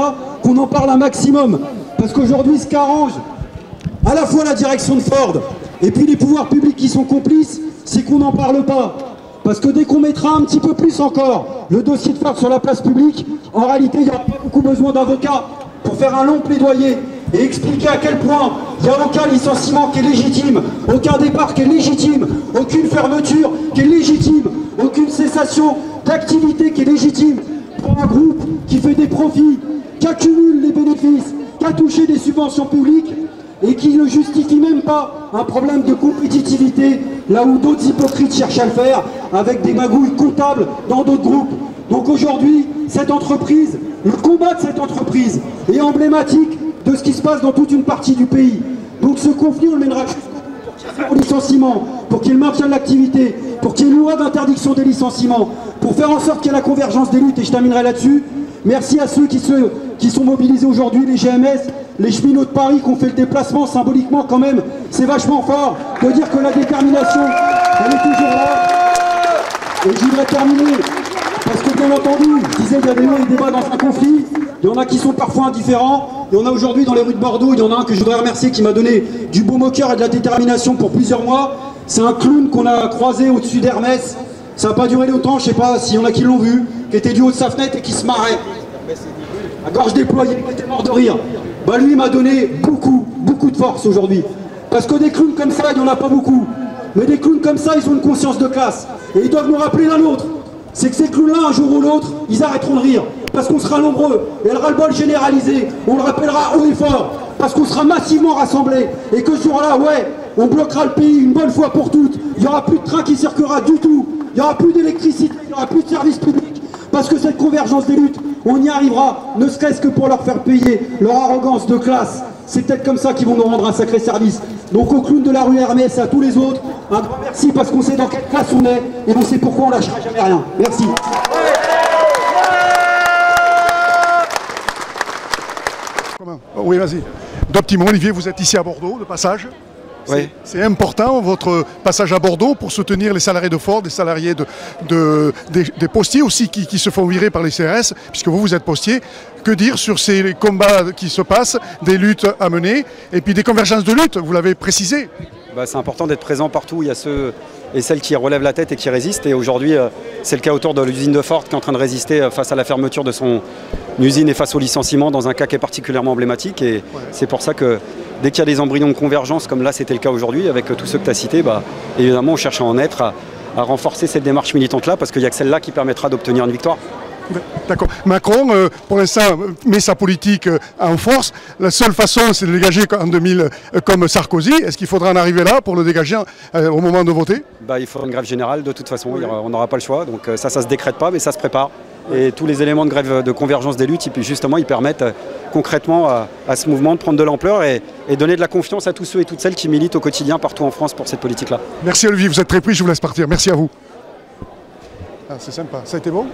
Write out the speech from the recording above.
là qu'on en parle un maximum. Parce qu'aujourd'hui, ce qu'arrange à la fois la direction de Ford et puis les pouvoirs publics qui sont complices, c'est qu'on n'en parle pas. Parce que dès qu'on mettra un petit peu plus encore le dossier de Ford sur la place publique, en réalité, il n'y aura pas beaucoup besoin d'avocats pour faire un long plaidoyer et expliquer à quel point il n'y a aucun licenciement qui est légitime, aucun départ qui est légitime, aucune fermeture qui est légitime, aucune cessation d'activité qui est légitime pour un groupe qui fait des profits, qui accumule les bénéfices, qui a touché des subventions publiques et qui ne justifie même pas un problème de compétitivité là où d'autres hypocrites cherchent à le faire avec des magouilles comptables dans d'autres groupes. Donc aujourd'hui, cette entreprise, le combat de cette entreprise est emblématique de ce qui se passe dans toute une partie du pays. Donc ce conflit, on le mènera jusqu'au bout pour qu'il y ait le licenciement, pour qu'il y ait le maintien de l'activité, pour qu'il y ait une loi d'interdiction des licenciements, pour faire en sorte qu'il y ait la convergence des luttes, et je terminerai là-dessus. Merci à ceux qui sont mobilisés aujourd'hui, les GMS, les cheminots de Paris qui ont fait le déplacement symboliquement quand même. C'est vachement fort de dire que la détermination, elle est toujours là. Et je voudrais terminer, parce que bien entendu, je disais qu'il y avait eu des débats dans un conflit, il y en a qui sont parfois indifférents, il y en a aujourd'hui dans les rues de Bordeaux, il y en a un que je voudrais remercier qui m'a donné du beau moqueur et de la détermination pour plusieurs mois. C'est un clown qu'on a croisé au-dessus d'Hermès. Ça n'a pas duré longtemps, je ne sais pas s'il y en a qui l'ont vu, qui était du haut de sa fenêtre et qui se marrait. La gorge déployée, qui était mort de rire. Bah lui m'a donné beaucoup de force aujourd'hui. Parce que des clowns comme ça, il n'y en a pas beaucoup. Mais des clowns comme ça, ils ont une conscience de classe. Et ils doivent nous rappeler l'un l'autre. C'est que ces clowns-là, un jour ou l'autre, ils arrêteront de rire. Parce qu'on sera nombreux. Et le ras-le-bol généralisé, on le rappellera haut et fort. Parce qu'on sera massivement rassemblés. Et que ce jour-là, ouais, on bloquera le pays une bonne fois pour toutes. Il n'y aura plus de train qui circulera du tout. Il n'y aura plus d'électricité, il n'y aura plus de services publics. Parce que cette convergence des luttes, on y arrivera, ne serait-ce que pour leur faire payer leur arrogance de classe. C'est peut-être comme ça qu'ils vont nous rendre un sacré service. Donc aux clowns de la rue Hermès et à tous les autres, un grand merci parce qu'on sait dans quelle classe on est et on sait pourquoi on lâchera jamais rien. Merci. Oui, vas-y. Deux petits mots, Olivier, vous êtes ici à Bordeaux, de passage. Oui. C'est important votre passage à Bordeaux pour soutenir les salariés de Ford, les salariés des postiers aussi qui se font virer par les CRS, puisque vous êtes postier. Que dire sur ces combats qui se passent, des luttes à mener et puis des convergences de lutte, vous l'avez précisé. C'est important d'être présent partout où il y a ceux et celles qui relèvent la tête et qui résistent. Et aujourd'hui, c'est le cas autour de l'usine de Ford qui est en train de résister face à la fermeture de son usine et face au licenciement dans un cas qui est particulièrement emblématique. Et c'est pour ça que dès qu'il y a des embryons de convergence, comme là c'était le cas aujourd'hui, avec tous ceux que tu as cités, évidemment on cherche à en être, à renforcer cette démarche militante-là, parce qu'il n'y a que celle-là qui permettra d'obtenir une victoire. D'accord. Macron, pour l'instant, met sa politique en force. La seule façon, c'est de le dégager en 2000 comme Sarkozy. Est-ce qu'il faudra en arriver là pour le dégager au moment de voter? Il faudra une grève générale, de toute façon, on n'aura pas le choix. Donc ça se décrète pas, mais ça se prépare. Et tous les éléments de grève de convergence des luttes, justement, ils permettent concrètement à ce mouvement de prendre de l'ampleur et donner de la confiance à tous ceux et toutes celles qui militent au quotidien partout en France pour cette politique-là. Merci Olivier, vous êtes très pris, je vous laisse partir. Merci à vous. Ah, c'est sympa. Ça a été bon?